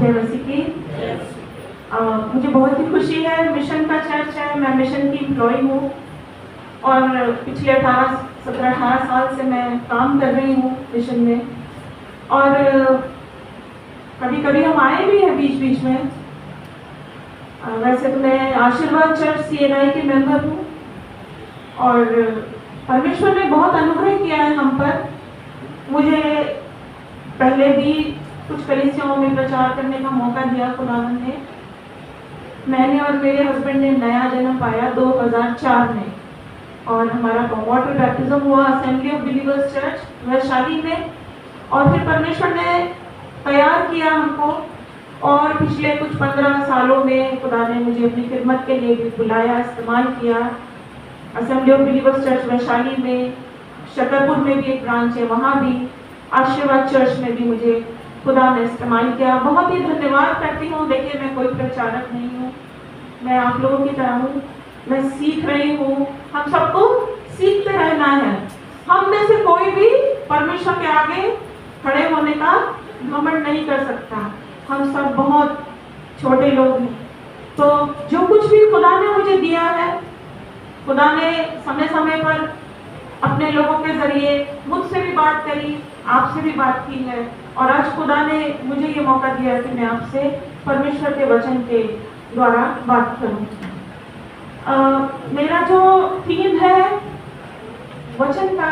जय मसीह की। मुझे बहुत ही खुशी है, मिशन का चर्च है, मैं मिशन की एम्प्लॉय हूँ और पिछले 17-18 साल से मैं काम कर रही हूँ मिशन में। और कभी कभी हम आए भी हैं बीच बीच में। वैसे तो मैं आशीर्वाद चर्च CNI के मेंबर हूँ और परमेश्वर ने बहुत अनुग्रह किया है हम पर। मुझे पहले भी कुछ कलीसियाओं में प्रचार करने का मौका दिया खुदावन ने। मैंने और मेरे हस्बैंड ने नया जन्म पाया 2004 में और हमारा वाटर बैप्टिज्म हुआ assembly of believers church Vaishali में। और फिर परमेश्वर ने तैयार किया हमको और पिछले कुछ 15 सालों में खुदा ने मुझे अपनी खिदमत के लिए भी बुलाया, इस्तेमाल किया। Assembly of believers church Vaishali में, शकरपुर में भी एक ब्रांच है, वहाँ भी आशीर्वाद चर्च में भी मुझे खुदा ने इस्तेमाल किया। बहुत ही धन्यवाद करती हूँ। देखिए, मैं कोई प्रचारक नहीं हूँ, मैं आप लोगों की तरह हूँ, मैं सीख रही हूँ। हम सबको सीखते रहना है। हम में से कोई भी परमेश्वर के आगे खड़े होने का घमंड नहीं कर सकता। हम सब बहुत छोटे लोग हैं। तो जो कुछ भी खुदा ने मुझे दिया है, खुदा ने समय समय पर अपने लोगों के जरिए मुझसे भी बात करी, आपसे भी बात की है। और आज खुदा ने मुझे ये मौका दिया कि मैं आपसे परमेश्वर के वचन के द्वारा बात करूं। मेरा जो थीम है वचन का,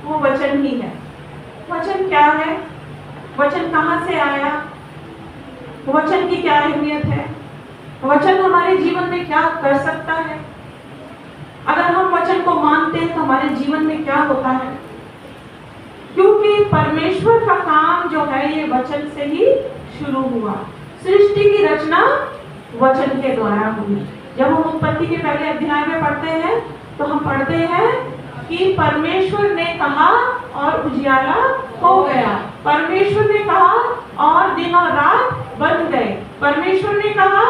वो वचन ही है। वचन क्या है, वचन कहाँ से आया, वचन की क्या अहमियत है, वचन हमारे जीवन में क्या कर सकता है, अगर हम वचन को मानते हैं तो हमारे जीवन में क्या होता है। क्योंकि परमेश्वर का काम जो है ये वचन से ही शुरू हुआ। सृष्टि की रचना वचन के द्वारा हुई। जब हम उत्पत्ति के पहले अध्याय में पढ़ते हैं तो हम पढ़ते हैं कि परमेश्वर ने कहा और उजियाला हो गया। परमेश्वर ने कहा और दिन और रात बन गए। परमेश्वर ने कहा,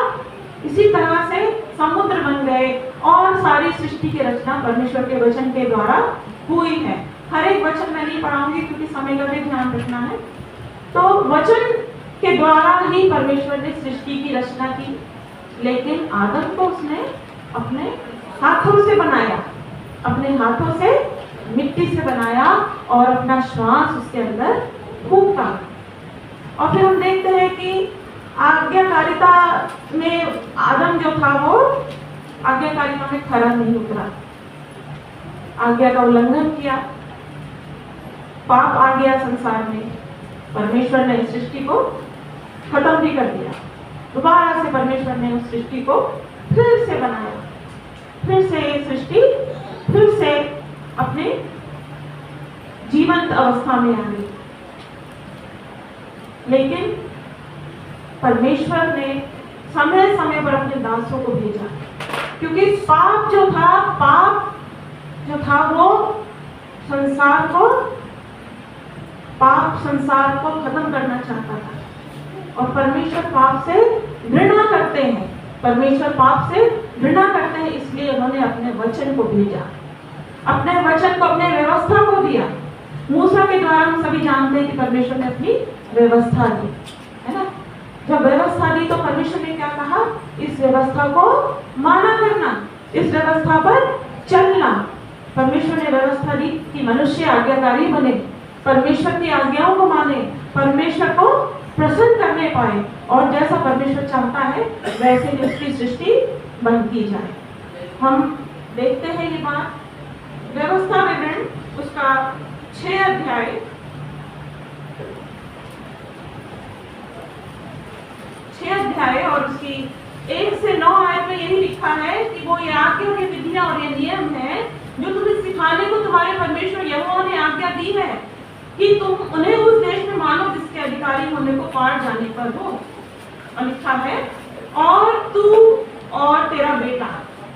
इसी तरह से समुद्र बन गए और सारी सृष्टि की रचना परमेश्वर के वचन के द्वारा हुई है। हर एक वचन मैं नहीं पढ़ाऊंगी क्योंकि समय का भी ध्यान रखना है। तो वचन के द्वारा ही परमेश्वर ने सृष्टि की रचना की, लेकिन आदम को उसने अपने हाथों से बनाया, अपने हाथों से मिट्टी से बनाया और अपना श्वास उसके अंदर फूंका। और फिर हम देखते हैं कि आज्ञाकारिता में आदम जो था वो आज्ञाकारिता में खरा नहीं उतरा, आज्ञा का उल्लंघन किया, पाप आ गया संसार में। परमेश्वर ने सृष्टि को खत्म भी कर दिया। दोबारा से परमेश्वर ने उस सृष्टि को फिर से बनाया, फिर से सृष्टि फिर से अपने जीवंत अवस्था में आ गई। लेकिन परमेश्वर ने समय समय पर अपने दासों को भेजा, क्योंकि पाप जो था वो संसार को खत्म करना चाहता था। और परमेश्वर पाप से घृणा करते हैं, परमेश्वर पाप से घृणा करते हैं, इसलिए उन्होंने अपने वचन को भेजा, अपने वचन को, अपने व्यवस्था को दिया। मूसा के द्वारा हम सभी जानते हैं कि परमेश्वर ने अपनी व्यवस्था दी, है ना। जब व्यवस्था दी तो परमेश्वर ने क्या कहा, इस व्यवस्था को माना करना, इस व्यवस्था पर चलना। परमेश्वर ने व्यवस्था दी कि मनुष्य आज्ञाकारी बने, परमेश्वर की आज्ञाओं को माने, परमेश्वर को प्रसन्न करने पाए और जैसा परमेश्वर चाहता है वैसे ही उसकी सृष्टि बनती जाए। हम देखते हैं ये बात व्यवस्था विवरण उसका 6 अध्याय और उसकी 1 से 9 आयत में यही लिखा है कि वो ये आज्ञा और ये विधियां और ये नियम है जो तुम्हें सिखाने को तुम्हारे परमेश्वर यहोवा ने आज्ञा दी है कि तुम उन्हें उस देश में मानो जिसके अधिकारी होने को पार जाने पर हो। और लिखा है, और तू और तेरा बेटा,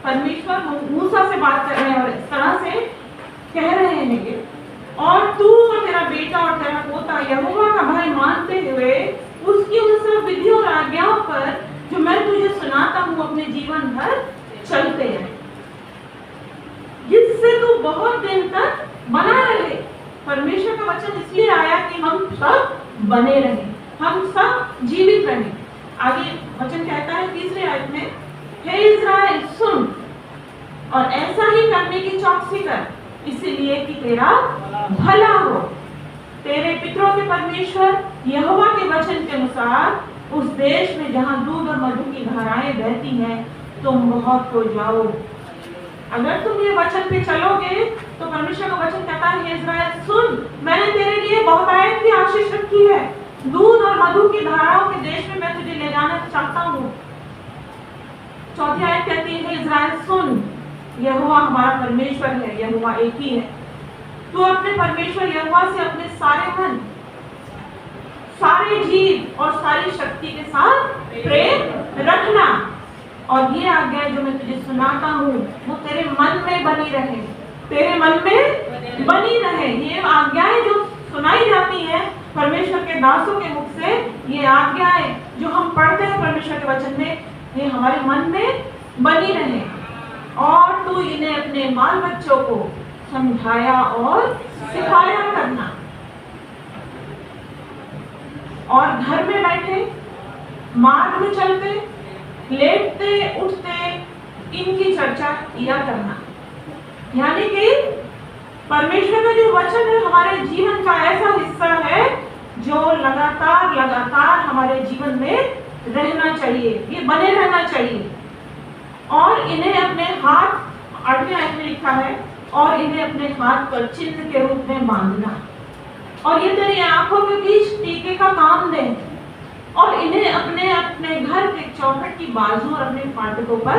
परमेश्वर मूसा से बात कर रहे हैं और इस तरह से कह रहे हैं कि और तू और तेरा बेटा और तेरा पोता यहोवा का भय मानते हुए उसकी उन सब विधियों और आज्ञाओं पर जो मैं तुझे सुनाता हूँ अपने जीवन भर चलते हैं, जिससे तू बहुत दिन तक बना रहे। परमेश्वर का वचन इसलिए आया कि हम सब बने रहें, हम सब जीवित रहें। आगे वचन कहता है 3री आयत में, हे इस्राएल सुन और ऐसा ही करने की चौकसी कर, इसलिए कि तेरा भला हो। तेरे पितरों के परमेश्वर यहोवा के वचन के अनुसार उस देश में जहां दूध और मधु की धाराएं बहती हैं तुम बहुत हो जाओ। अगर तुम ये वचन पे चलोगे तो परमेश्वर का वचन कहता है, हे इस्राएल सुन, मैंने तेरे लिए बहुतायत की आशीष रखी है। दूध और मधु की धाराओं के देश में मैं तुझे ले जाना चाहता हूँ। 4री आयत कहती है, इस्राएल सुन, यहोवा हमारा परमेश्वर है, यहोवा एक ही है। तू अपने परमेश्वर यहोवा से अपने सारे मन, सारे जीव और सारी शक्ति के साथ प्रेम रखना। और ये आज्ञा जो मैं तुझे सुनाता हूँ वो तेरे मन में बनी रहे, तेरे मन में बनी रहे। ये आज्ञाएं जो सुनाई जाती हैं परमेश्वर के दासों के मुख से, ये आज्ञाएं जो हम पढ़ते हैं परमेश्वर के वचन में, ये हमारे मन में बनी रहे। और तू इन्हें अपने बाल बच्चों को समझाया और सिखाया करना। और घर में बैठे, मार्ग में चलते, लेटते उठते इनकी चर्चा किया करना। यानी कि परमेश्वर का जो वचन है हमारे जीवन का ऐसा हिस्सा है जो लगातार हमारे जीवन में रहना चाहिए, ये बने रहना चाहिए। और इन्हें अपने हाथ, 8वीं आयत में लिखा है, और इन्हें अपने हाथ पर चिन्ह के रूप में बांधना, और ये तेरी आंखों के बीच टीके का काम दे, और इन्हें अपने अपने घर के चौखट की बाजू और अपने फाटकों पर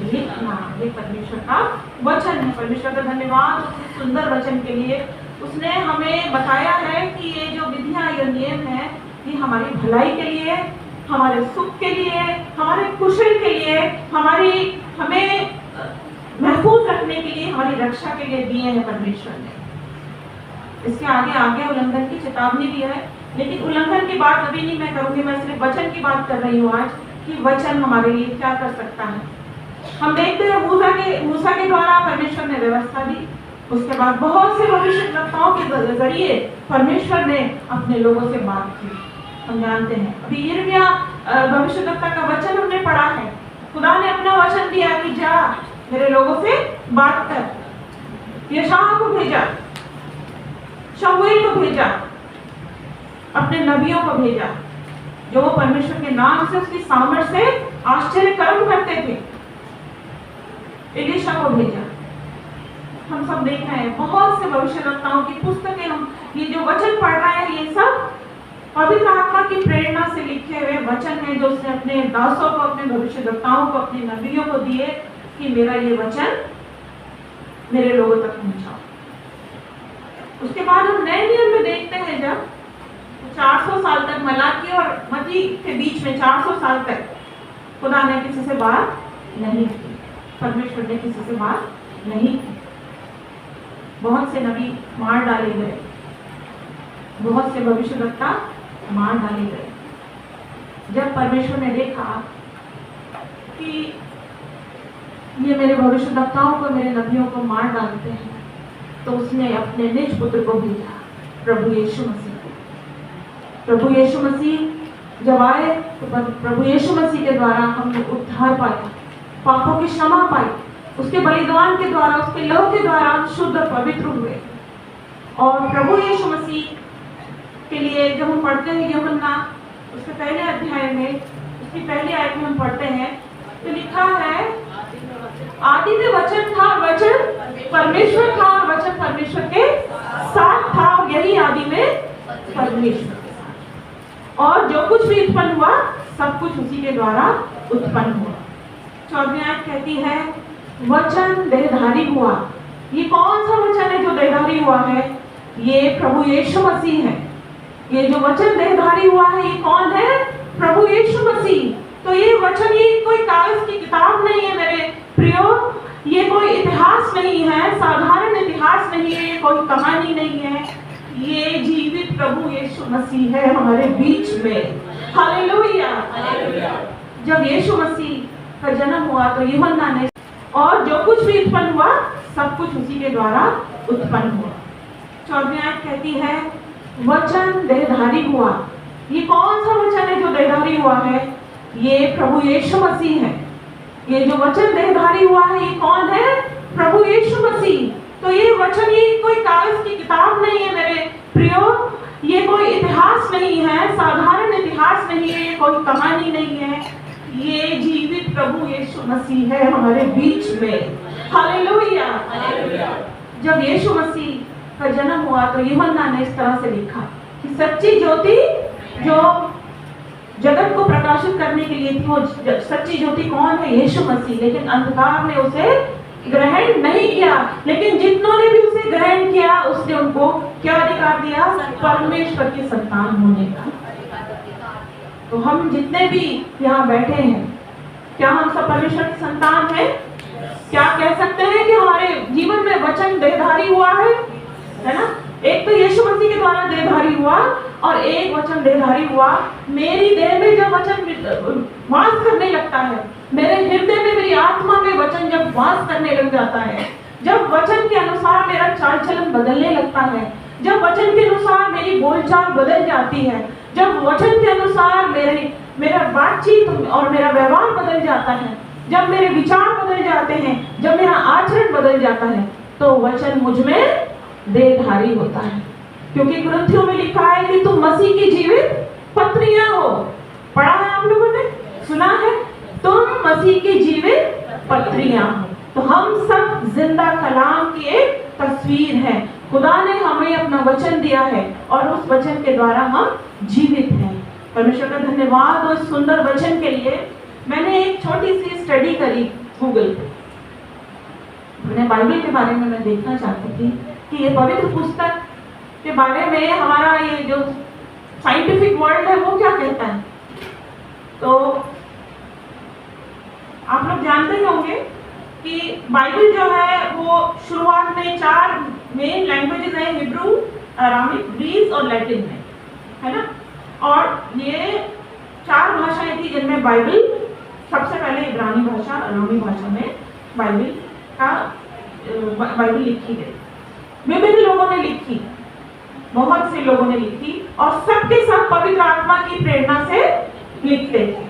लिखना। ये परमेश्वर का वचन है। परमेश्वर का धन्यवाद उस सुंदर वचन के लिए। उसने हमें बताया है कि ये जो विधियां, ये नियम है, ये हमारी भलाई के लिए, हमारे सुख के लिए, हमारे कुशल के लिए, हमें महफूज रखने के लिए, हमारी रक्षा के लिए दिए हैं परमेश्वर ने। इसके आगे उल्लंघन की चेतावनी भी है, लेकिन उल्लंघन की बात अभी नहीं मैं करूंगी। मैं सिर्फ वचन की बात कर रही हूँ आज कि वचन हमारे लिए क्या कर सकता है। हम देखते हैं मूसा के द्वारा परमेश्वर ने व्यवस्था दी, उसके बाद बहुत से भविष्यवक्ताओं के जरिए परमेश्वर ने अपने लोगों से बात की। हम जानते हैं अभी यिर्मयाह भविष्यवक्ता का वचन हमने पढ़ा है। खुदा ने अपना वचन दिया कि जा मेरे लोगों से बात कर। यशायाह को भेजा, शमूएल को भेजा, अपने नबियों को भेजा जो वो परमेश्वर के नाम से, उसकी सामर्थ से आश्चर्य कर्म करते थे। एलीशा को भेजा। हम सब देख रहे हैं बहुत से भविष्यवक्ताओं की पुस्तकें, हम ये जो वचन पढ़ रहे हैं ये सब पवित्र आत्मा की प्रेरणा से लिखे हुए वचन है जो उसने अपने दासों को, अपने भविष्यवक्ताओं को, अपने नबियों को दिए कि मेरा ये वचन मेरे लोगों तक पहुंचाओ। उसके बाद हम नए नियम में देखते हैं जब 400 साल तक, मलाकी और मती के बीच में 400 साल तक खुदा ने किसी से बात नहीं की, परमेश्वर ने किसी से बात नहीं की। बहुत से नबी मार डाले गए, बहुत से भविष्यवक्ता मार डाले गए। जब परमेश्वर ने देखा कि ये मेरे भविष्यवक्ताओं को, मेरे नबियों को मार डालते हैं, तो उसने अपने निज पुत्र को भेजा, प्रभु यीशु मसीह को। प्रभु यीशु मसीह जब आए तो प्रभु यीशु मसीह के द्वारा हमने उद्धार पाया, पापों की क्षमा पाई। उसके बलिदान के द्वारा, उसके लहू के द्वारा हम शुद्ध और पवित्र हुए। और प्रभु यीशु मसीह के लिए जब हम पढ़ते हैं यूहन्ना उसके पहले अध्याय में, उसकी पहली आयत में हम पढ़ते हैं तो लिखा है, आदि में वचन था, वचन परमेश्वर था और वचन परमेश्वर के साथ था, और यही आदि में परमेश्वर के साथ। और जो कुछ भी उत्पन्न हुआ सब कुछ उसी के द्वारा उत्पन्न हुआ। 14वीं आयत कहती है, वचन देहधारी हुआ। ये कौन सा वचन है जो देहधारी हुआ है? ये प्रभु यीशु मसीह है। ये जो वचन देहधारी हुआ है ये कौन है? प्रभु यीशु मसीह। तो ये वचन, ये कोई कागज की किताब नहीं है मेरे प्रियो, ये कोई इतिहास नहीं है, साधारण इतिहास नहीं है, ये कोई कहानी नहीं है, ये जीवित प्रभु यीशु मसीह है हमारे बीच में। हालेलुया। जब यीशु मसीह का जन्म हुआ तो यूहन्ना ने, और जो कुछ भी उत्पन्न हुआ सब कुछ उसी के द्वारा उत्पन्न हुआ। 14वीं आयत कहती है, वचन देहधारी हुआ। ये कौन सा वचन है जो देहधारी हुआ है? ये प्रभु यीशु मसीह है। ये जो वचन देहधारी हुआ है ये कौन है? प्रभु यीशु मसीह। तो ये वचन, ये कोई कागज की किताब नहीं है मेरे प्रियो, ये कोई इतिहास नहीं है, साधारण इतिहास नहीं है, ये कोई कहानी नहीं है, ये जीवित प्रभु यीशु मसीह है हमारे बीच में। हालेलुया। जब यीशु मसीह का जन्म हुआ तो यूहन्ना ने इस तरह से लिखा कि सच्ची ज्योति जो जगत को प्रकाशित करने के लिए थी, वो सच्ची ज्योति कौन है? यीशु मसीह। लेकिन अंधकार ने उसे ग्रहण नहीं किया, लेकिन जितनों ने भी उसे ग्रहण किया उसने उनको क्या अधिकार दिया? परमेश्वर की संतान होने का। तो हम जितने भी यहाँ बैठे हैं, क्या हम सब परमेश्वर की संतान हैं? क्या कह सकते हैं कि हमारे जीवन में वचन देहधारी हुआ है ना? एक तो यीशु मसीह के द्वारा देहधारी हुआ और एक वचन देहधारी हुआ मेरी देह में। जब वचन वास करने लगता है, मेरे हृदय में, मेरी आत्मा में वचन जब वास करने लग जाता है, जब वचन के अनुसार मेरा चाल चलन बदलने लगता है, जब वचन के अनुसार मेरी बोलचाल बदल जाती है, जब वचन के अनुसार मेरा बातचीत और मेरा व्यवहार बदल जाता है, जब मेरे विचार बदल जाते हैं, जब मेरा आचरण बदल जाता है, तो वचन मुझ में देहधारी होता है। क्योंकि ग्रंथियों में लिखा है कि तुम मसीह की जीवित पत्रियां हो। पढ़ा है आप लोगों ने, सुना है? तुम मसीह की जीवित पत्रियां हो। तो हम सब जिंदा कलाम की एक तस्वीर है। खुदा ने हमें अपना वचन दिया है और उस वचन के द्वारा हम जीवित हैं। परमेश्वर का धन्यवाद उस सुंदर वचन के लिए। मैंने एक छोटी सी स्टडी करी गूगल पे। मैंने बाइबल के बारे में मैं देखना चाहती थी कि ये पवित्र पुस्तक के बारे में हमारा ये जो साइंटिफिक वर्ल्ड है वो क्या कहता है। तो आप लोग जानते ही होंगे कि बाइबल जो है वो शुरुआत में 4 मेन लैंग्वेजेस है, हिब्रू, अरामिक, ग्रीक और लैटिन में, है ना। और ये 4 भाषाएं थी जिनमें बाइबल सबसे पहले इब्रानी भाषा, अरामी भाषा में बाइबल लिखी गई। विभिन्न लोगों ने लिखी, बहुत से लोगों ने लिखी और सबके सब पवित्र आत्मा की प्रेरणा से लिखते थे।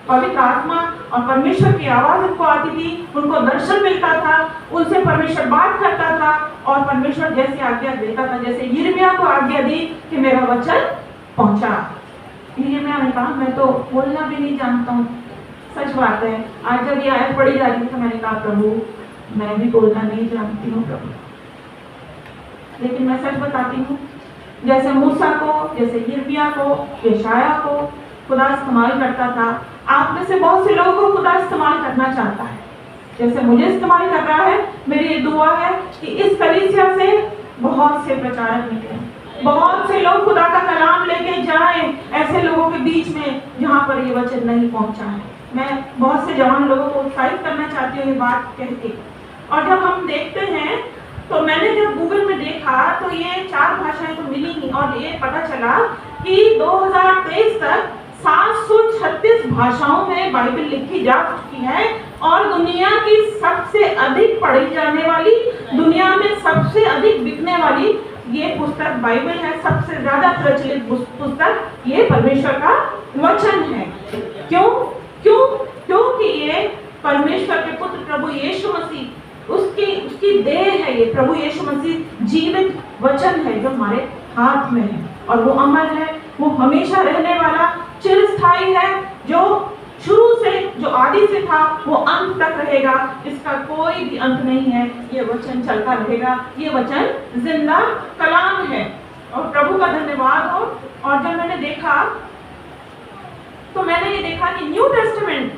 पवित्र आत्मा और परमेश्वर की आवाज उनको आती थी, उनको दर्शन मिलता था, उनसे परमेश्वर बात करता था और परमेश्वर जैसे आज्ञा देता था, जैसे यिर्मयाह को आज्ञा दी कि मेरा वचन पहुंचा। यिर्मयाह ने कहा मैं तो बोलना भी नहीं जानता हूँ। सच बात है, आज जब ये आयत पढ़ी जा रही थी तो मैंने कहा प्रभु मैं भी बोलना नहीं जानती हूँ प्रभु, लेकिन मैं सच बताती हूँ, जैसे मूसा को, जैसे यिर्मयाह को, यशायाह को खुदा इस्तेमाल करता था, आप में से बहुत से लोगों को खुदा इस्तेमाल करना चाहता है, जैसे मुझे इस्तेमाल कर रहा है। मेरी ये दुआ है कि इस कलीसिया से बहुत से प्रचारक निकले, बहुत से लोग खुदा का कलाम लेके जाएं ऐसे लोगों के बीच में जहाँ पर ये वचन नहीं पहुँचा है। मैं बहुत से जवान लोगों को उत्साहित करना चाहती हूँ ये बात कह के। और जब हम देखते हैं तो मैंने जब गूगल में देखा तो ये 4 भाषाएं तो मिली ही और ये पता चला कि 2023 तक 736 भाषाओं में बाइबल लिखी जा चुकी है और दुनिया की सबसे अधिक पढ़ी जाने वाली, दुनिया में सबसे अधिक बिकने वाली ये पुस्तक बाइबल है। सबसे ज्यादा प्रचलित पुस्तक ये परमेश्वर का वचन है। क्यों? क्योंकि ये परमेश्वर के पुत्र प्रभु यीशु मसीह उसकी देह है। ये प्रभु यीशु मसीह जीवित वचन है जो हमारे हाथ में है और वो अमर है, वो हमेशा रहने वाला, चिरस्थायी है, जो शुरू से, जो आदि से था वो अंत तक रहेगा, इसका कोई भी अंत नहीं है। ये वचन चलता रहेगा, ये वचन जिंदा कलाम है और प्रभु का धन्यवाद हो। और जब मैंने देखा तो मैंने ये देखा कि न्यू टेस्टामेंट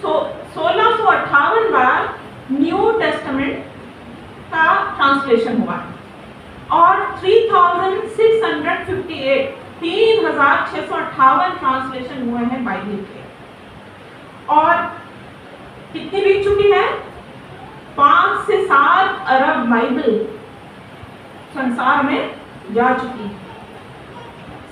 1658 बार न्यू टेस्टामेंट का ट्रांसलेशन हुआ और 3658 ट्रांसलेशन हुए हैं बाइबल के। और कितनी बिक चुकी है? 5 से 7 अरब बाइबल संसार में जा चुकी है।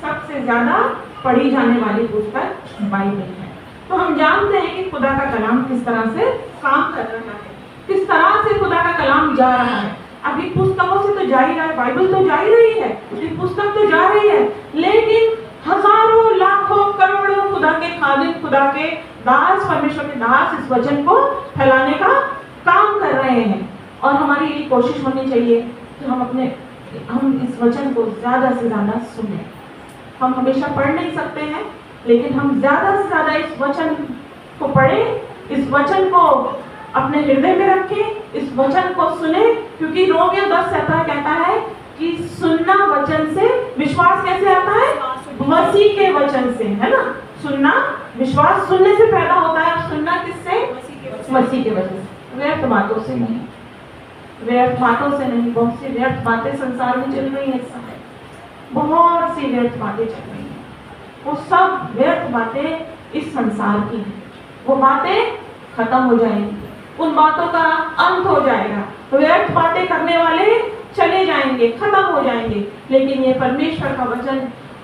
सबसे ज्यादा पढ़ी जाने वाली पुस्तक बाइबल है। तो हम जानते हैं कि खुदा का कलाम किस तरह से काम कर रहा है, किस तरह से खुदा का कलाम जा रहा है। अभी पुस्तकों से तो जा ही रहा है, बाइबल तो जा ही रही है, पुस्तक तो जा रही है, लेकिन दास, परमेश्वर के दास इस वचन को फैलाने का काम कर रहे हैं। और हमारी ये कोशिश होनी चाहिए कि हम इस वचन को ज़्यादा से ज़्यादा सुने। हम हमेशा पढ़ नहीं सकते हैं, लेकिन हम ज़्यादा से ज़्यादा इस वचन को पढ़ें, इस वचन को अपने हृदय में रखें, इस वचन को सुने। क्योंकि रोमियो 10:17 कहता है कि सुनना वचन से, विश्वास कैसे आता है? मसीह के वचन से, है ना। सुनना, विश्वास सुनने से पैदा होता है। सुनना किससे? मसीह के वचन से, व्यर्थ बातों से नहीं, व्यर्थ बातों से नहीं। बहुत सी व्यर्थ बातें संसार में चल रही है इस समय, बहुत सी व्यर्थ बातें चल रही हैं। वो सब व्यर्थ बातें इस संसार की हैं। वो बातें खत्म हो जाएंगी, उन बातों का अंत हो जाएगा। व्यर्थ बातें करने वाले चले जाएंगे, खत्म हो जाएंगे। लेकिन ये परमेश्वर का वचन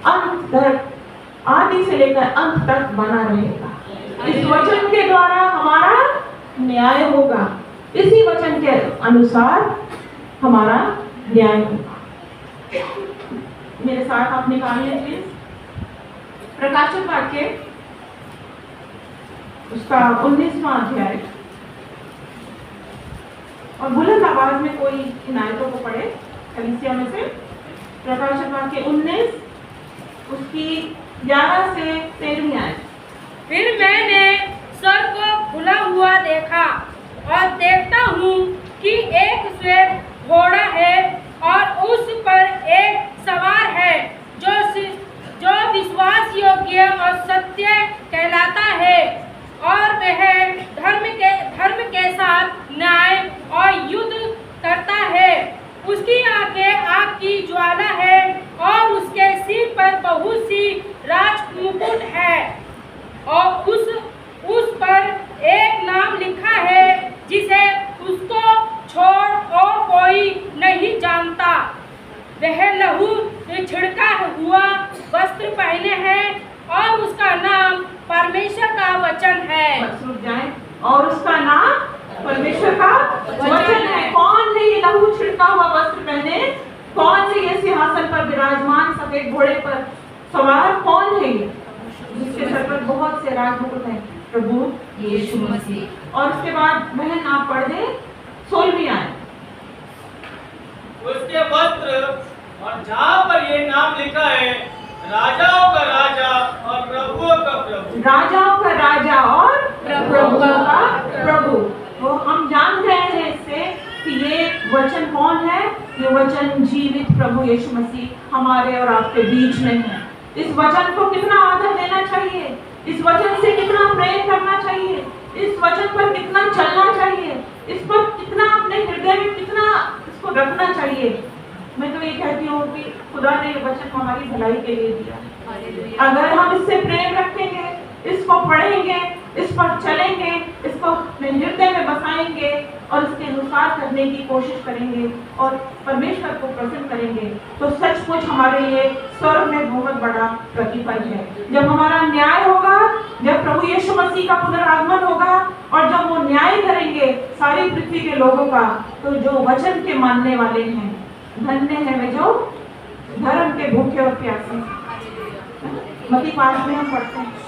अंत तक, आदि से लेकर अंत तक बना रहेगा। इस वचन के द्वारा हमारा न्याय होगा, इसी वचन के अनुसार हमारा न्याय होगा। मेरे साथ आप निकालिए प्लीज प्रकाशित वाक्य उसका 19वां अध्याय, और बुलंद आवाज में कोई इन आयतों को पढ़े कलीसिया में से। प्रकाशित वाक्य 19 उसकी 11 से 13वीं आयत। फिर मैंने स्वर्ग को खुला हुआ देखा, और देखता हूँ कि एक श्वेत घोड़ा है, और उस पर एक सवार है जो विश्वास योग्य और सत्य कहलाता है, और वह धर्म के साथ न्याय और युद्ध करता है। उसकी आंखें आग की ज्वाला है, और उसके सिर पर बहुत सी राजमुकुट है, और उस पर एक नाम लिखा है जिसे उसको छोड़ और कोई नहीं जानता। वह लहू छिड़का हुआ वस्त्र पहने हैं, और उसका नाम परमेश्वर का वचन है। रुक जाएं। और उसका नाम परमेश्वर का वचन है। कौन है ये लहू छिड़का हुआ वस्त्र पहने? कौन है ये सिंहासन पर विराजमान सफेद घोड़े पर सवार? कौन है ये जिसके सर पर बहुत से राजमुकुट हैं? प्रभु यीशु मसीह। और उसके बाद बहन आप पढ़ दे 16वीं आयत। उसके वस्त्र और जहाँ पर ये नाम लिखा है, राजाओं का राजा और प्रभुओं का प्रभु। राजाओं का राजा और प्रभुओं का प्रभु। वो हम जान गए हैं इससे कि ये वचन कौन है? ये वचन जीवित प्रभु यीशु मसीह हमारे और आपके बीच में है। इस वचन को कितना आदर देना चाहिए, इस वचन से कितना प्रेम करना चाहिए, इस वचन पर कितना चलना चाहिए, इस पर कितना अपने हृदय में कितना इसको रखना चाहिए। मैं तो ये कहती हूँ कि खुदा ने ये वचन हमारी भलाई के लिए दिया। अगर हम इससे प्रेम रखेंगे, इसको पढ़ेंगे, इस पर चलेंगे, इसको अपने हृदय में बसाएंगे और इसके अनुसार करने की कोशिश करेंगे और परमेश्वर को प्रसन्न करेंगे, तो सचमुच हमारे लिए स्वर्ग में बहुत बड़ा प्रतिफल है। जब हमारा न्याय होगा, जब प्रभु यीशु मसीह का पुनरागमन होगा और जब वो न्याय करेंगे सारी पृथ्वी के लोगों का, तो जो वचन के मानने वाले हैं धन्य है वे जो धर्म के भूखे और प्यासे। मत्ती 5 में हम पढ़ते हैं,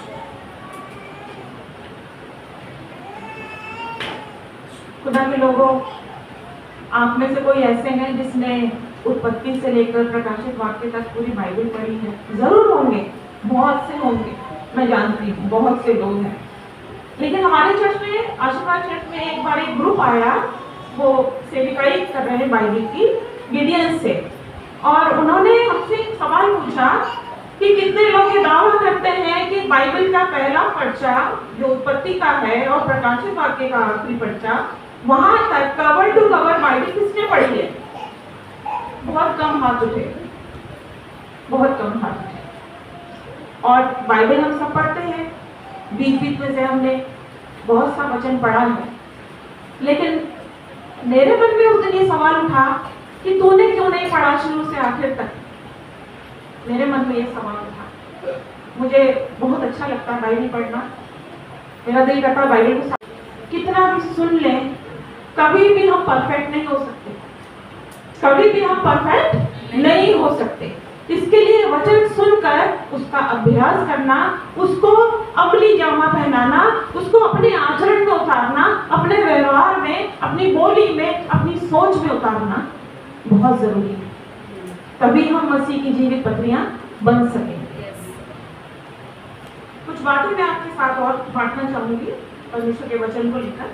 खुदा के लोगों, आप में से कोई ऐसे हैं जिसने उत्पत्ति से लेकर प्रकाशित वाक्य तक पूरी बाइबल पढ़ी है? जरूर होंगे, बहुत से होंगे, मैं जानती हूँ बहुत से लोग हैं। लेकिन हमारे चर्च में, आशीर्वाद चर्च में एक बार एक ग्रुप आया, वो सेविकाई कर रहे हैं बाइबल की गिडियन से, और उन्होंने हमसे एक सवाल पूछा कि कितने लोग ये दावा करते हैं कि बाइबल का पहला पर्चा जो उत्पत्ति का है और प्रकाशित वाक्य का आखिरी पर्चा, वहां तक कवर टू कवर बाइबल किसने पढ़ी है? बहुत कम हाथ उठे, बहुत कम हाथ उठे। और बाइबल हम सब पढ़ते हैं, बीच में से हमने बहुत सा वचन पढ़ा है, लेकिन मेरे मन में उस दिन ये सवाल उठा कि तूने क्यों नहीं पढ़ा शुरू से आखिर तक? मेरे मन में ये सवाल उठा। मुझे बहुत अच्छा लगता है बाइबल पढ़ना, मेरा दिल करता है बाइबल को कितना भी सुन लें, कभी भी हम परफेक्ट नहीं हो सकते, कभी भी हम परफेक्ट नहीं हो सकते। इसके लिए वचन सुनकर उसका अभ्यास करना, उसको अमली जामा पहनाना, उसको अपने आचरण में उतारना, अपने व्यवहार में, अपनी बोली में, अपनी सोच में उतारना बहुत जरूरी है। तभी हम मसीह की जीवित पत्रियां बन सकें। कुछ बातें मैं आपके साथ और बांटना चाहूंगी परमेश्वर के वचन को लेकर।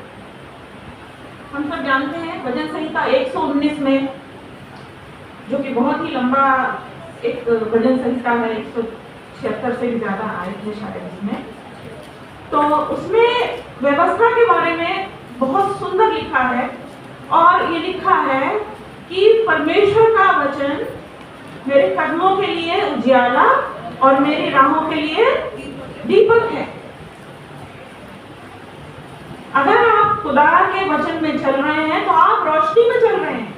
हम सब जानते हैं भजन संहिता 119 में, जो कि बहुत ही लंबा एक भजन संहिता है, 176 से भी ज्यादा आयत है शायद इसमें, तो उसमें व्यवस्था के बारे में बहुत सुंदर लिखा है। और ये लिखा है कि परमेश्वर का वचन मेरे कदमों के लिए उजियाला और मेरी राहों के लिए दीपक है। अगर आप खुदा के वचन में चल रहे हैं तो आप रोशनी में चल रहे हैं,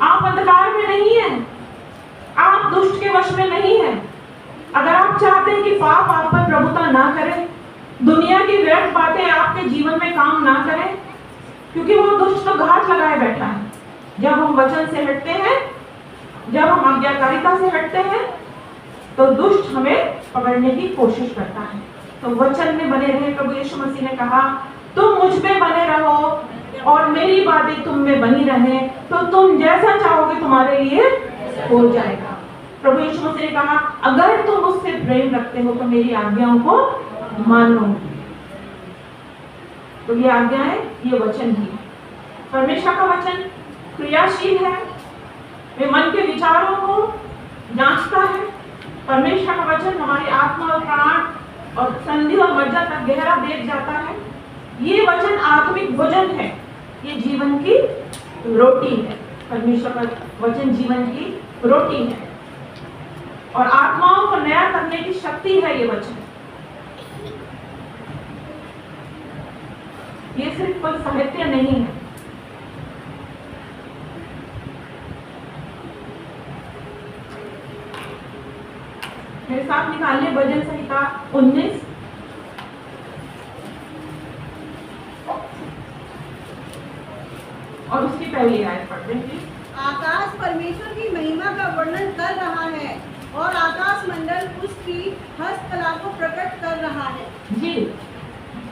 आप अंधकार में नहीं हैं, आप दुष्ट के वश में नहीं हैं। अगर आप चाहते हैं कि पाप आप पर प्रभुता ना करे, दुनिया की व्यर्थ बातें आपके जीवन में काम ना करें, क्योंकि वो दुष्ट तो घात लगाए बैठा है। जब हम वचन से हटते हैं, जब हम आज्ञाकारिता से हटते हैं, तो दुष्ट हमें पकड़ने की कोशिश करता है। तो वचन में बने रहे। प्रभु यीशु मसीह ने कहा, तुम मुझ में बने रहो और मेरी बातें तुम में बनी रहे, तो तुम जैसा चाहोगे तुम्हारे लिए हो जाएगा। प्रभु यीशु मसीह ने कहा, अगर तुम मुझसे प्रेम रखते हो तो मेरी आज्ञाओं को मानो। तो ये आज्ञाएं, ये वचन ही। परमेश्वर का वचन क्रियाशील है, वे मन के विचारों को जांचता है। परमेश्वर का वचन हमारी आत्मा और प्राण और संधि और मज्जा तक गहरा देख जाता है। ये वचन आत्मिक भोजन है, ये जीवन की रोटी है। परमेश्वर का वचन जीवन की रोटी है और आत्माओं को नया करने की शक्ति है ये वचन। ये सिर्फ कोई साहित्य नहीं है। मेरे साथ निकालिए भजन संहिता 19 और उसकी पहली आयत पढ़ते हैं। आकाश परमेश्वर की महिमा का वर्णन कर रहा है और आकाश मंडल उसकी हस्तकला को प्रकट कर रहा है। जी,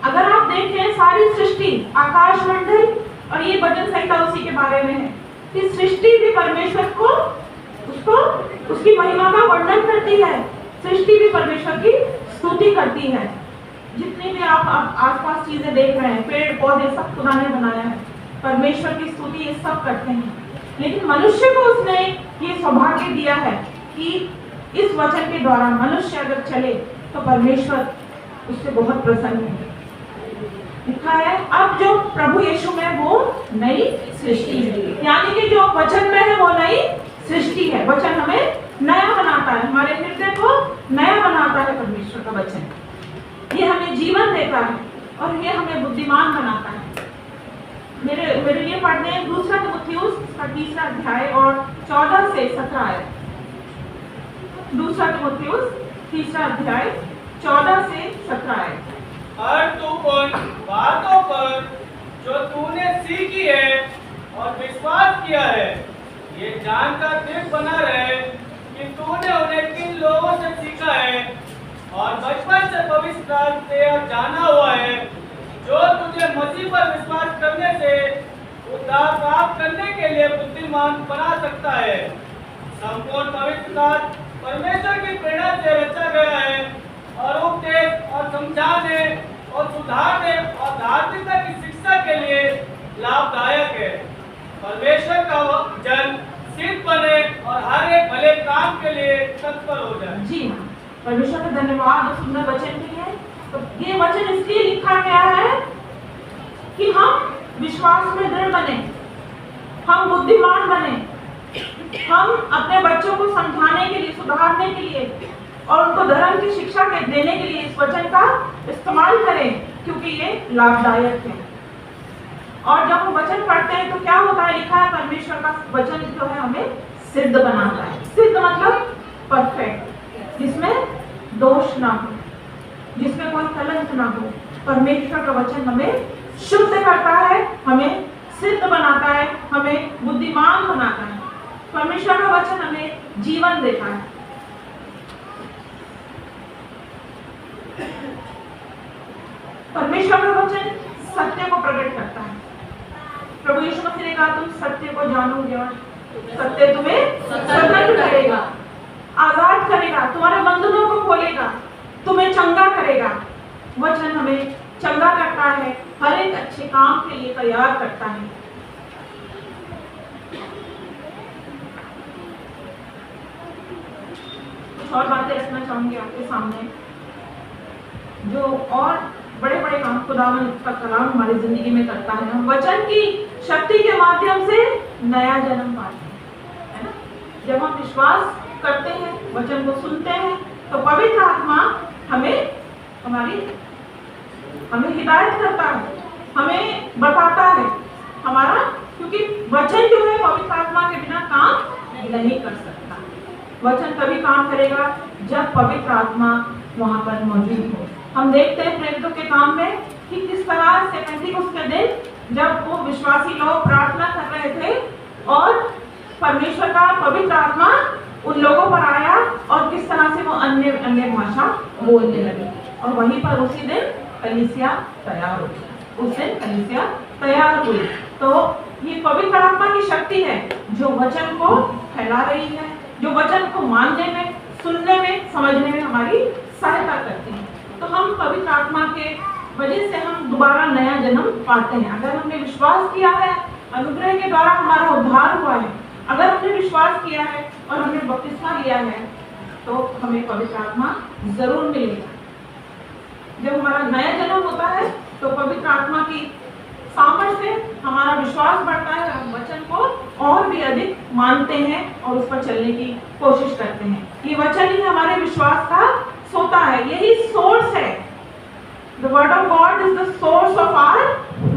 अगर आप देखें सारी सृष्टि, आकाश मंडल, और ये भजन संहिता उसी के बारे में है कि सृष्टि भी परमेश्वर को, उसको, उसकी महिमा का वर्णन करती है। सृष्टि भी परमेश्वर की स्तुति करती है। जितनी भी आप आसपास चीजें देख रहे हैं, पेड़ पौधे, सब खुदा ने बनाया है, परमेश्वर की स्तुति ये सब करते हैं। लेकिन मनुष्य को उसने ये सौभाग्य दिया है कि इस वचन के द्वारा मनुष्य अगर चले तो परमेश्वर उससे बहुत प्रसन्न है। लिखा है, अब जो प्रभु यीशु में वो नई सृष्टि है, यानी कि जो वचन में है वो नई सृष्टि है। वचन हमें नया बनाता है, हमारे हृदय को नया बनाता है। परमेश्वर का वचन ये हमें जीवन देता है और ये हमें बुद्धिमान बनाता है। मेरे लिए पढ़ने हैं 2 तीमुथियुस का 3 अध्याय और 14 से 17 आयत। 2 तीमुथियुस 3 अध्याय 14 से 17 आयत। और तू उन बातों पर जो तूने सीखी है और विश्वास किया है, ये जानकर दृढ़ बना रहे कि तूने उन्हें किन लोगों से सीखा है और बचपन से पवित्र से जाना हुआ है, जो तुझे मसीह पर विश्वास करने से उद्धार प्राप्त करने के लिए बुद्धिमान बना सकता है। संपूर्ण पवित्रता परमेश्वर की प्रेरणा से रचा गया है और उपदेश और समझाने और सुधारने और धार्मिकता की शिक्षा के लिए लाभदायक है। परमेश्वर का जन सिद्ध बने और हर एक भले काम के लिए तत्पर हो जाए। जी हाँ, परमेश्वर का धन्यवाद उस सुंदर वचन के लिए। तो ये वचन इसलिए लिखा गया है कि हम विश्वास में दृढ़ बने, हम बुद्धिमान बने, हम अपने बच्चों को समझाने के लिए, सुधारने के लिए और उनको धर्म की शिक्षा के देने के लिए इस वचन का इस्तेमाल करें, क्योंकि ये लाभदायक है। और जब हम वचन पढ़ते हैं तो क्या होता है, लिखा है परमेश्वर का वचन जो है हमें सिद्ध बनाता है। सिद्ध मतलब परफेक्ट, जिसमें दोष ना हो, जिसमें कोई कलंक ना हो। परमेश्वर का वचन हमें शुद्ध करता है, हमें सिद्ध बनाता है, हमें बुद्धिमान बनाता है। परमेश्वर का वचन हमें जीवन देता है। परमेश्वर का वचन सत्य को प्रकट करता है। प्रभु यीशु मसीह ने कहा तुम सत्य को जानोगे और सत्य तुम्हें स्वतंत्र करेगा, आजाद करेगा, तुम्हारे बंधनों को खोलेगा, तुम्हें चंगा करेगा। वचन हमें चंगा करता है, हर एक अच्छे काम के लिए तैयार करता है। कुछ और बातें रखना चाहूंगी आपके सामने, जो और बड़े बड़े काम खुदावन का कलाम हमारी जिंदगी में करता है। हम वचन की शक्ति के माध्यम से नया जन्म पाते हैं, है ना। जब हम विश्वास करते हैं, वचन को सुनते हैं, तो पवित्र आत्मा हमें हिदायत करता है, हमें बताता है हमारा, क्योंकि वचन जो है पवित्र आत्मा के बिना काम नहीं कर सकता। वचन तभी काम करेगा जब पवित्र आत्मा वहां पर मौजूद हो। हम देखते हैं प्रेरितों के काम में कि किस तरह से पेंटिकोस्त के दिन जब वो विश्वासी लोग प्रार्थना कर रहे थे और परमेश्वर का पवित्र आत्मा उन लोगों पर आया और किस तरह से वो अन्य अन्य भाषा बोलने लगे, और वहीं पर उसी दिन कलीसिया तैयार हो गई। उस दिन कलीसिया तैयार हुई। तो ये पवित्र आत्मा की शक्ति है जो वचन को फैला रही है, जो वचन को मानने में, सुनने में, समझने में हमारी सहायता करती है। तो हम पवित्र आत्मा के वजह से हम दोबारा नया जन्म पाते हैं। अगर हमने विश्वास किया है, अनुग्रह के द्वारा हमारा उद्धार हुआ है, अगर हमने विश्वास किया है और हमने बपतिस्मा लिया है, तो हमें पवित्र आत्मा जरूर मिलेगा। जब हमारा नया जन्म होता है तो पवित्र आत्मा की सामर्थ्य से हमारा विश्वास बढ़ता है, हम वचन को और भी अधिक मानते हैं और उस पर चलने की कोशिश करते हैं। ये वचन ही हमारे विश्वास का सोता है, यही सोर्स है। The word of God is the source of our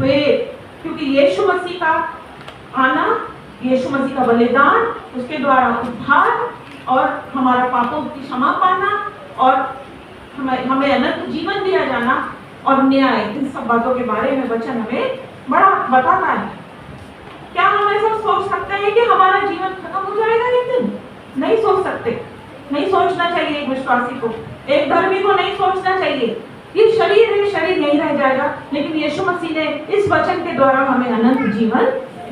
faith, क्योंकि यीशु मसीह का आना, यीशु मसीह का बलिदान, उसके द्वारा उद्धार और हमारा पापों की क्षमा पाना और हमें अनंत जीवन दिया जाना और न्याय, इन सब बातों के बारे में वचन हमें बड़ा बताता है। क्या हम ऐसा सोच सकते हैं कि हमारा जीवन खत्म हो जाएगा एक दिन? नहीं सोच सकते, नहीं सोचना चाहिए। एक विश्वासी को, एक धर्मी को नहीं सोचना चाहिए। ये शरीर है, शरीर नहीं रह जाएगा, लेकिन यीशु मसीह ने इस वचन के द्वारा हमें अनंत जीवन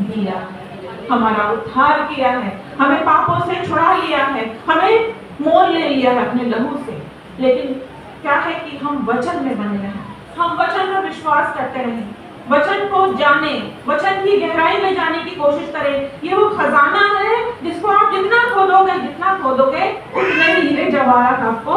दिया है, हमारा उद्धार किया है, हमें पापों से छुड़ा लिया है, हमें मोल ले लिया है अपने लहू से। लेकिन क्या है कि हम वचन में बने रहें, हम वचन पर विश्वास करते रहें, वचन को जाने, वचन की गहराई में जाने की कोशिश करें। ये वो खजाना है जिसको आप जितना खोदोगे उतने ही हीरे जवाहरात आपको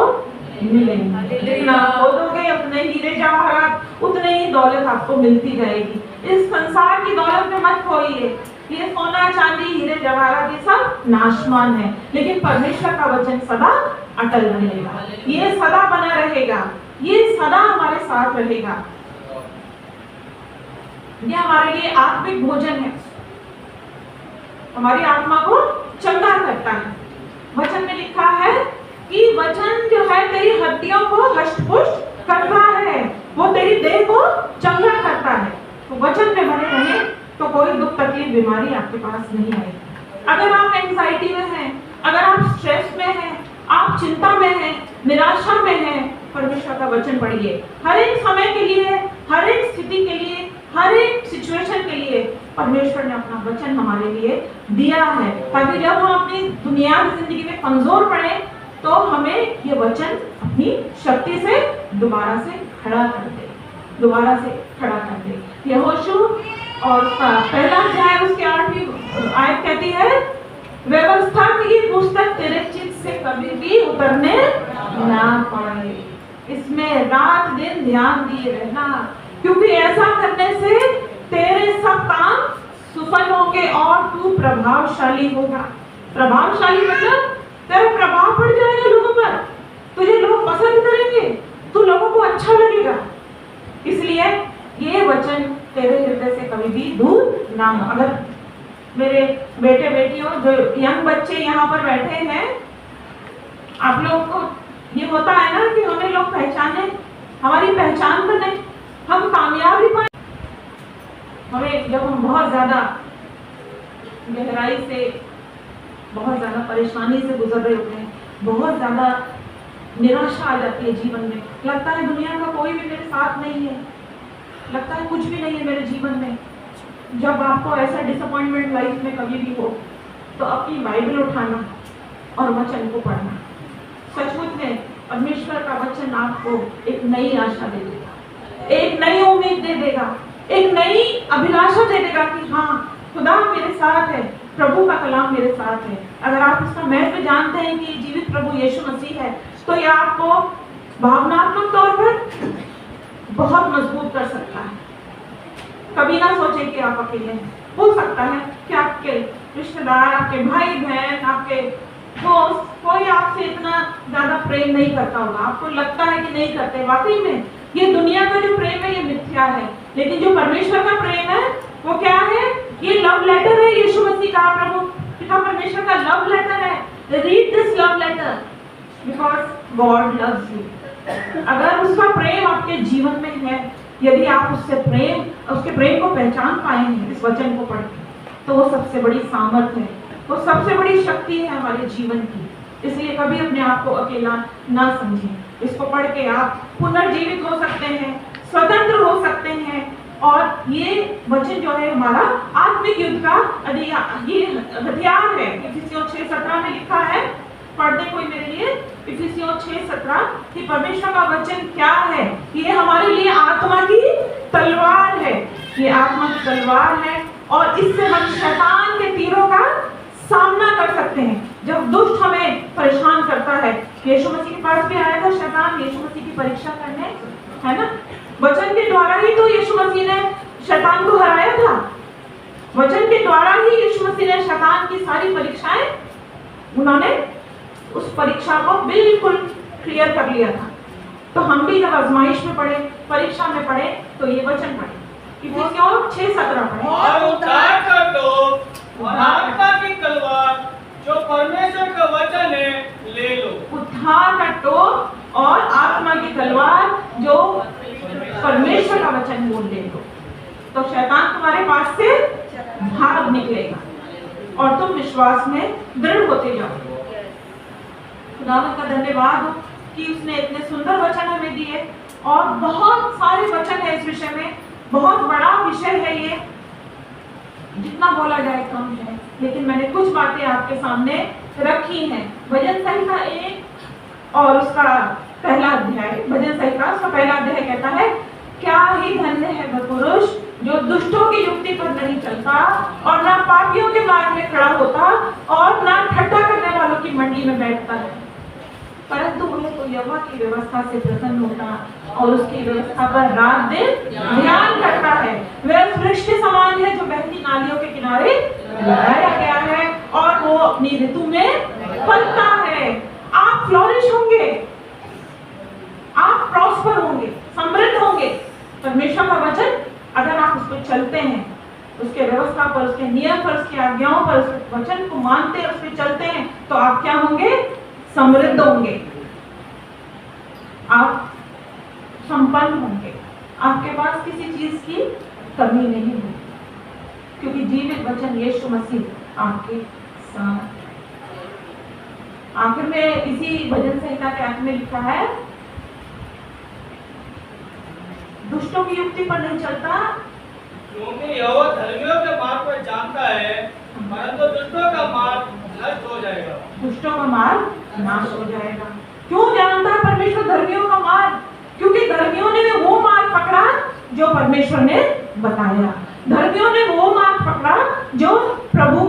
मिलेंगे। जितना खोदोगे उतने हीरे जवाहरात, उतने ही दौलत आपको मिलती जाएगी। इस संसार की दौलत में मत खोइए। ये सोना चांदी हीरे जवाहरात ये सब नाशवान है, लेकिन परमेश्वर का वचन सदा अटल रहेगा, ये सदा बना रहेगा, ये सदा हमारे साथ रहेगा। ये हमारे लिए आत्मिक भोजन है, हमारी आत्मा को चंगा करता है। वचन में लिखा है कि वचन जो है तेरी हड्डियों को हष्ट-पुष्ट करता है, वो तेरी देह को चंगा करता है। तो वचन में बने रहे तो कोई दुख तकलीफ बीमारी आपके पास नहीं आएगी। अगर आप एंजाइटी में हैं, अगर आप स्ट्रेस में हैं, आप चिंता में हैं, निराशा में हैं, परमेश्वर का वचन पढ़िए। हर एक समय के लिए, हर एक स्थिति के लिए, हर एक सिचुएशन के लिए परमेश्वर ने अपना वचन हमारे लिए दिया है, ताकि जब हम अपनी दुनिया की जिंदगी में कमजोर पड़े तो हमें ये वचन अपनी शक्ति से दोबारा से खड़ा कर दे, दोबारा से खड़ा कर दे। यहोशू और पहला अध्याय उसके 8वीं आयत कहती है, व्यवस्था की पुस्तक तेरे चित्त से कभी भी उतरने ना पाए, इसमें रात दिन ध्यान दिए रहना, क्योंकि ऐसा करने से तेरे सब काम सफल होंगे और तू प्रभावशाली होगा। प्रभावशाली मतलब तेरा प्रभाव पड़ जाएगा लोगों पर, तुझे लोग पसंद करेंगे, तू लोगों को अच्छा लगेगा। इसलिए ये वचन तेरे हृदय से कभी भी दूर ना हो। अगर मेरे बेटे बेटियों जो यंग बच्चे यहाँ पर बैठे हैं, आप लोगों को ये होता है ना कि हमें लोग पहचाने, हमारी पहचान बने, हम कामयाबी पाए। हमें जब हम बहुत ज्यादा गहराई से, बहुत ज्यादा परेशानी से गुजर रहे होते हैं, बहुत ज्यादा निराशा आ जाती है जीवन में, लगता है दुनिया का कोई भी मेरे साथ नहीं है, लगता है कुछ भी नहीं है मेरे जीवन में, जब आपको ऐसा डिसअपॉइंटमेंट लाइफ में कभी भी हो तो अपनी बाइबल उठाना और वचन को पढ़ना। सचमुच में परमेश्वर का वचन आपको एक नई आशा दे देगा, एक नई उम्मीद दे देगा, एक नई अभिलाषा दे देगा कि हाँ खुदा मेरे साथ है, प्रभु का कलाम मेरे साथ है। अगर आप इसका महत्व जानते हैं कि जीवित प्रभु यीशु मसीह है तो यह आपको भावनात्मक तौर पर बहुत मजबूत कर सकता है। कभी ना सोचे कि आप अकेले हैं। हो सकता है कि आपके रिश्तेदार, आपके भाई बहन, आपके दोस्त कोई आपसे इतना ज्यादा प्रेम नहीं करता होगा, आपको लगता है कि नहीं करते। वाकई में ये दुनिया का जो प्रेम है ये मिथ्या है, लेकिन जो परमेश्वर का प्रेम है वो क्या है? ये लव लेटर है। यीशु मसीह का प्रभु पिता परमेश्वर का लव लेटर है। Read this love letter because God loves you. अगर उसका प्रेम आपके जीवन में है, यदि आप उसके प्रेम को पहचान पाएंगे इस वचन को पढ़ के, तो वो सबसे बड़ी सामर्थ्य है, वो सबसे बड़ी शक्ति है हमारे जीवन की। इसलिए कभी अपने आप को अकेला ना समझें। इसको पढ़ के आप पुनर्जीवित हो सकते हैं, स्वतंत्र हो सकते हैं, और ये वचन जो है हमारा आत्मिक युद्ध का ये हथियार है। इफिसियों 6:17 में लिखा है, पढ़ दे कोई मेरे लिए, इफिसियों 6:17 कि परमेश्वर का वचन क्या है? ये हमारे लिए आत्मा की तलवार है। ये आत्मा की तलवार है और इससे हम शैतान के तीरों का सामना कर सकते हैं। जब दुष्ट हमें परेशान करता है, यीशु मसीह के पास भी आया था शैतान यीशु मसीह की परीक्षा करने, है ना? वचन के द्वारा ही तो यीशु मसीह ने शैतान को हराया था। वचन के द्वारा ही यीशु मसीह ने शैतान की सारी परीक्षाएं, उन्होंने उस परीक्षा को बिल्कुल क्लियर कर लिया था। तो हम भी जब आजमाइश में पढ़े, परीक्षा में पढ़े, तो ये वचन पढ़े, इफिसियों 6:17 पढ़े। और उद्धार कर दो और आत्मा की तलवार जो परमेश्वर का वचन है ले लो। उद्धार का टोप और आत्मा की तलवार जो परमेश्वर का वचन है वो ले लो, तो शैतान तुम्हारे पास से भाग निकलेगा और तुम विश्वास में दृढ़ होते जाओगे। खुदावंद का धन्यवाद हो कि उसने इतने सुंदर वचन हमें दिए, और बहुत सारे वचन है इस विषय में, बहुत बड़ा विषय है ये, जितना बोला जाए कम है, लेकिन मैंने कुछ बातें आपके सामने रखी हैं। भजन संहिता 1 और उसका पहला अध्याय, भजन संहिता उसका पहला अध्याय कहता है, क्या ही धन्य है वह पुरुष जो दुष्टों की युक्ति पर नहीं चलता और ना पापियों के मार्ग में खड़ा होता और ना ठट्ठा करने वालों की मंडी में बैठता है, परंतु वह तो यहोवा की व्यवस्था से प्रसन्न होता और उसकी व्यवस्था पर रात दिन ध्यान करता है। वह उस वृक्ष के समान है जो बहती नालियों के किनारे लगाया गया है और वो अपनी ऋतु में फलता है। आप फ्लोरिश होंगे, आप प्रॉस्पर होंगे, समृद्ध होंगे। परमेश्वर का वचन अगर आप उस पर चलते हैं, उसके व्यवस्था पर, उसके नियम पर, उसकी आज्ञाओं पर, उसके वचन को मानते हैं, उस पर चलते हैं, तो आप क्या होंगे? समृद्ध होंगे, आप संपन्न होंगे, आपके पास किसी चीज की कमी नहीं होगी, क्योंकि जीवित वचन यीशु मसीह आपके साथ। आखिर में इसी भजन संहिता के अंत में लिखा है, दुष्टों की युक्ति पर नहीं चलता, क्योंकि यहोवा धर्मियों के मार्ग पर जानता है, परंतु दुष्टों का मार्ग नष्ट हो जाएगा। दुष्टों का मार्ग नाश हो जाएगा। क्यों जानता है परमेश्वर धर्मियों का मार्ग? क्योंकि धर्मियों ने वो मार्ग पकड़ा जो परमेश्वर ने बताया। धर्मियों ने वो मार्ग पकड़ा जो प्रभु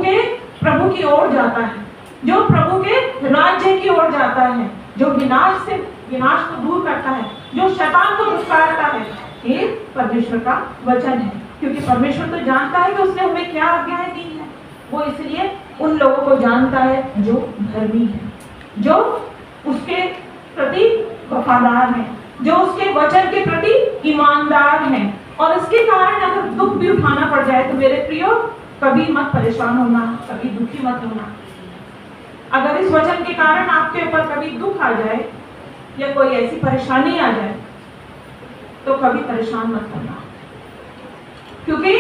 की ओर जाता है, जो प्रभु के राज्य की ओर जाता है, जो विनाश को दूर करता है, जो शैतान को दुष्कारता है। ये परमेश्वर का वचन है, क्योंकि परमेश्वर तो जानता है कि उसने हमें क्या आज्ञाएं दी है। वो इसलिए उन लोगों को जानता है जो धर्मी है, जो उसके प्रति वफादार हैं, जो उसके वचन के प्रति ईमानदार हैं। और इसके कारण अगर दुख भी उठाना पड़ जाए तो मेरे प्रियो, कभी मत परेशान होना, कभी दुखी मत होना। अगर इस वचन के कारण आपके ऊपर कभी दुख आ जाए या कोई ऐसी परेशानी आ जाए तो कभी परेशान मत होना, क्योंकि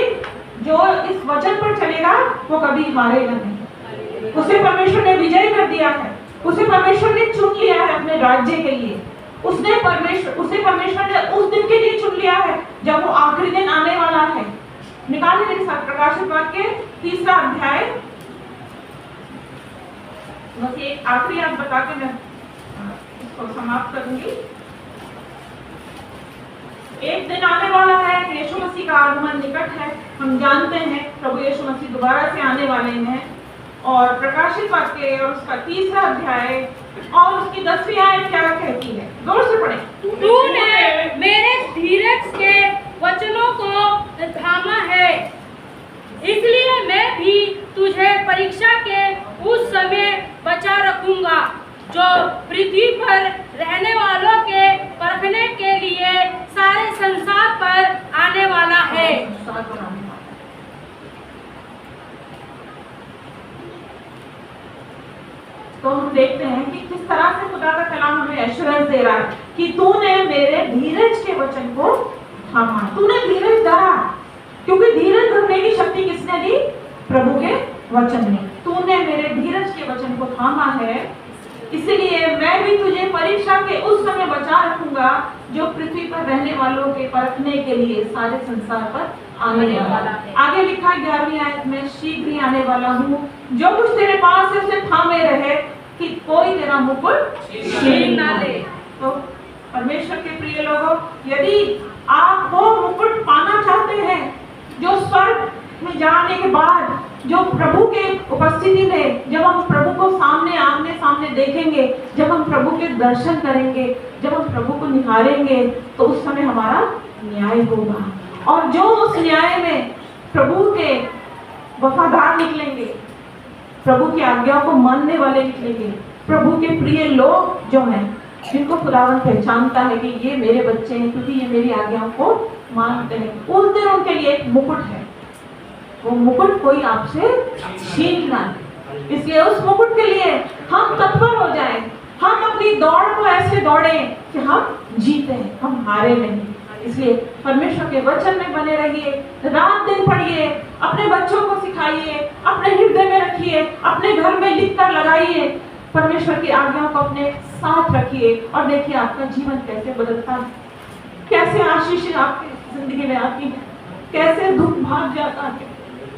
जो इस वचन पर चलेगा वो कभी हारेगा नहीं। उसे परमेश्वर ने विजय कर दिया है, उसे परमेश्वर ने चुन लिया है अपने राज्य के लिए। उसे परमेश्वर ने उस दिन के लिए चुन लिया है जब वो आखिरी दिन आने वाला है। निकाले मेरे साथ प्रकाशित वाक्य 3 अध्याय। बस एक आखिरी बात बता के मैं इसको समाप्त करूंगी। एक दिन आने वाला है, यीशु मसीह का आगमन निकट है। हम जानते हैं प्रभु यीशु मसीह दोबारा से आने वाले हैं। और प्रकाशित वाक्य और उसका 3 अध्याय और उसकी 10वीं आयत क्या कहती है? जोर से पढ़ें। तूने मेरे धीरज के वचनों को थामा है, इसलिए मैं भी तुझे परीक्षा के उस समय बचा रखूंगा जो पृथ्वी पर रहने वालों के परखने के लिए सारे संसार पर आने वाला है। तो हम देखते हैं कि किस तरह से खुदा का कलाम हमें एश्योरेंस दे रहा है कि तूने मेरे धीरज के वचन को थामा। तूने धीरज धरा, क्योंकि धीरज धरने की शक्ति किसने दी? प्रभु के वचन ने। तूने मेरे धीरज के वचन को थामा है, इसलिए मैं भी तुझे परीक्षा के उस समय बचा रखूंगा जो पृथ्वी पर रहने वालों के परखने के लिए सारे संसार पर आने वाला है। आगे लिखा 11वीं आयत में, शीघ्र ही आने वाला हूँ, जो कुछ तेरे पास है उसे थामे रहे कि कोई तेरा मुकुट छीन ना ले। तो परमेश्वर के प्रिय लोगों, यदि आप वो मुकुट पाना चाहते हैं जो स्वर्ग में जाने के बाद, जो प्रभु के उपस्थिति में, जब हम प्रभु को आमने सामने देखेंगे, जब हम प्रभु के दर्शन करेंगे, जब हम प्रभु को निहारेंगे, तो उस समय हमारा न्याय होगा। और जो उस न्याय में प्रभु के वफादार निकलेंगे, प्रभु की आज्ञाओं को मानने वाले निकलेंगे, प्रभु के प्रिय लोग जो हैं, जिनको खुदावन पहचानता है कि ये मेरे बच्चे हैं क्योंकि ये मेरी आज्ञाओं को मानते हैं, उस दिन उनके लिए एक मुकुट है। वो मुकुट कोई आपसे छीन ना ले। इसलिए उस मुकुट के लिए हम तत्पर हो जाएं। हम अपनी दौड़ को ऐसे दौड़ें कि हम जीते, हम हारे नहीं। इसलिए परमेश्वर के वचन में बने रहिए, रात दिन पढ़िए, अपने बच्चों को सिखाइए, अपने हृदय में रखिए, अपने घर में लिख कर लगाइए, परमेश्वर की आज्ञाओं को अपने साथ रखिए और देखिए आपका जीवन कैसे बदलता है, कैसे आशीष आपकी जिंदगी में आती है, कैसे दुख भाग जाता है,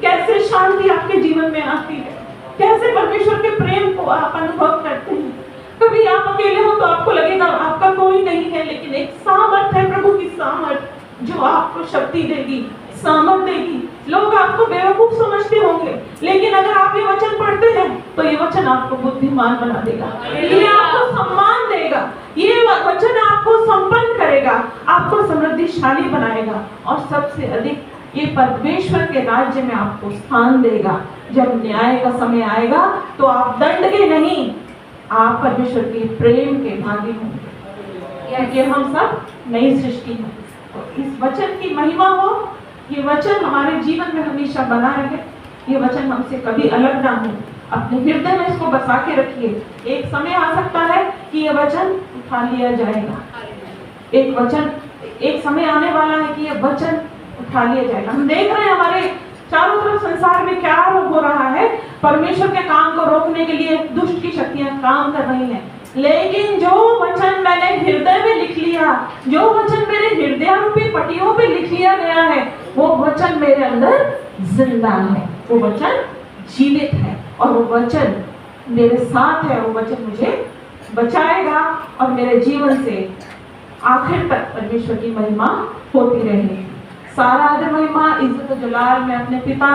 कैसे शांति आपके जीवन में आती है, कैसे परमेश्वर के प्रेम को आप अनुभव करते हैं। कभी आप अकेले हो तो आपको लगेगा आपका कोई नहीं है, लेकिन एक सामर्थ है, प्रभु की सामर्थ जो आपको शक्ति देगी, सामर्थ देगी। लोग आपको बेवकूफ समझते होंगे, लेकिन अगर आप ये वचन पढ़ते हैं तो ये वचन आपको बुद्धिमान बना देगा, ये आपको सम्मान देगा, ये वचन आपको संपन्न करेगा, आपको समृद्धिशाली बनाएगा और सबसे अधिक ये परमेश्वर के राज्य में आपको स्थान देगा। जब न्याय का समय आएगा तो आप दंड के नहीं, आप परमेश्वर के प्रेम के भागी होंगे, क्योंकि हम सब नई सृष्टि हैं। तो इस वचन की महिमा हो, ये वचन हमारे जीवन में हमेशा बना रहे, ये वचन हमसे कभी अलग ना हो। अपने हृदय में इसको बसा के रखिए। एक समय आ सकता है कि ये वचन उठा लिया जाएगा, एक समय आने वाला है कि ये वचन उठा लिया जाएगा। हम देख रहे हैं हमारे चारों तरफ संसार में क्या हो रहा है। परमेश्वर के काम को रोकने के लिए दुष्ट की शक्तियां काम कर रही हैं, लेकिन जो वचन मैंने हृदय में लिख लिया, जो वचन मेरे हृदय रूपी पट्टियों पे लिख लिया गया है, वो वचन मेरे अंदर जिंदा है, वो वचन जीवित है और वो वचन मेरे साथ है। वो वचन मुझे बचाएगा और मेरे जीवन से आखिर तक परमेश्वर की महिमा होती रहेगी। सारा आदर महिमा इज्जत जलाल मैं अपने पिता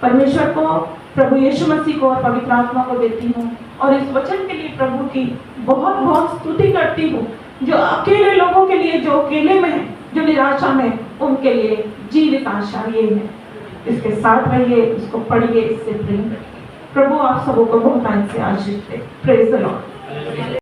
परमेश्वर को, प्रभु यीशु मसीह को और पवित्र आत्मा को देती हूँ और इस वचन के लिए प्रभु की बहुत बहुत स्तुति करती हूँ। जो अकेले लोगों के लिए, जो अकेले में है, जो निराशा में, उनके लिए जीवित आशा ये है। इसके साथ रहिए, इसको पढ़िए, इससे प्रेम। प्रभु आप सबों को बहुत से आशीष दे। Praise the Lord.